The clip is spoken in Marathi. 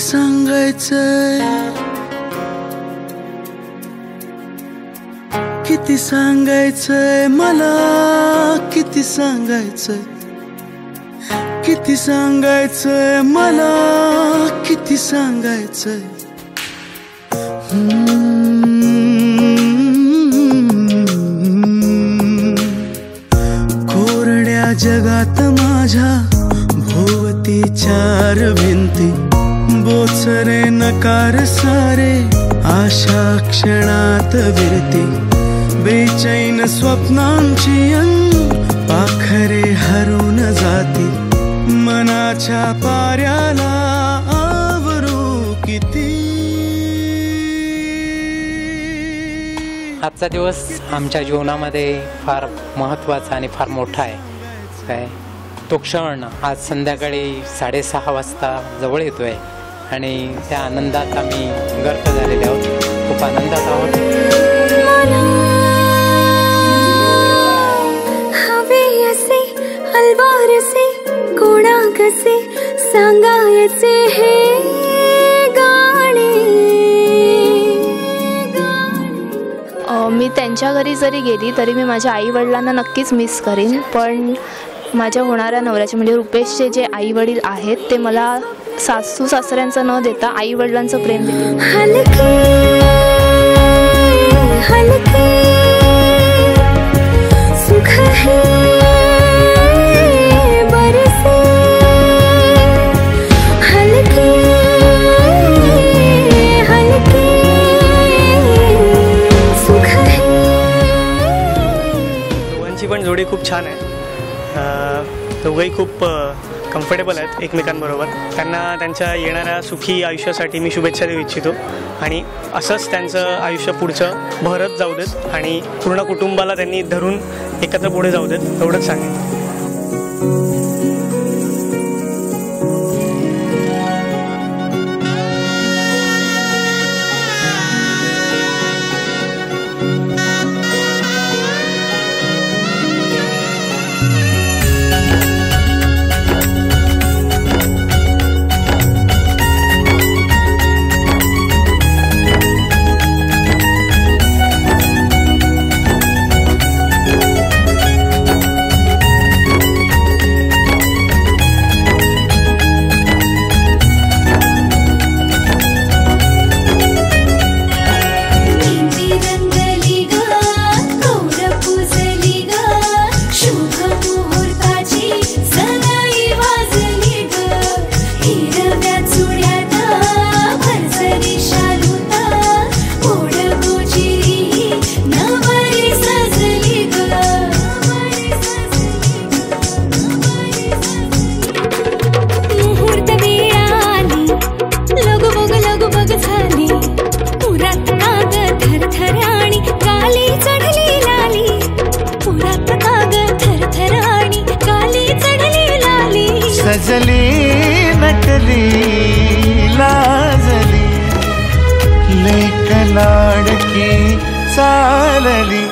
सांगायचंय, किती सांगायचंय मला, किती सांगायचंय, किती सांगायचंय मला, किती सांगायचंय. कोरड्या जगात माझ्या भोवती चार भिंती, बोचरे नकार सारे आशा क्षणात विरती. बेचैन स्वप्नांची पाखरे हरून जाती, मनाच्या पाऱ्याला आवरू किती. आजचा दिवस आमच्या जीवनामध्ये फार महत्त्वाचा आणि फार मोठा आहे. काय तो क्षण आज संध्याकाळी 6:30 वाजता जवळ येतो आहे आणि त्या आनंदात आम्ही गर्क झालेले आहोत, खूप आनंदात आहोत. हवे असे अलवार से कोणा कसे सांगायचे हे गाणे. मी त्यांच्या घरी जरी गेली तरी मी माझ्या आई वडिलांना नक्कीच मिस करीन, पण माझ्या होणाऱ्या नवऱ्याचे म्हणजे रुपेशचे जे आई वडील आहेत ते मला सासू सासऱ्यांचं न देता आई वडिलांचं प्रेम देतील. हलके हलके सुख है बरसे, हलके हलके सुख है. दोघांची पण जोडी खूप छान आहे. दोघंही खूप कम्फर्टेबल आहेत एकमेकांबरोबर. त्यांना त्यांच्या येणाऱ्या सुखी आयुष्यासाठी मी शुभेच्छा देऊ इच्छितो आणि असंच त्यांचं आयुष्य पुढचं बहरत जाऊ देत आणि पूर्ण कुटुंबाला त्यांनी धरून एकत्र पुढे जाऊ देत, एवढंच सांगेन. सजली नटली लाजली, लेक लाडकी चालली.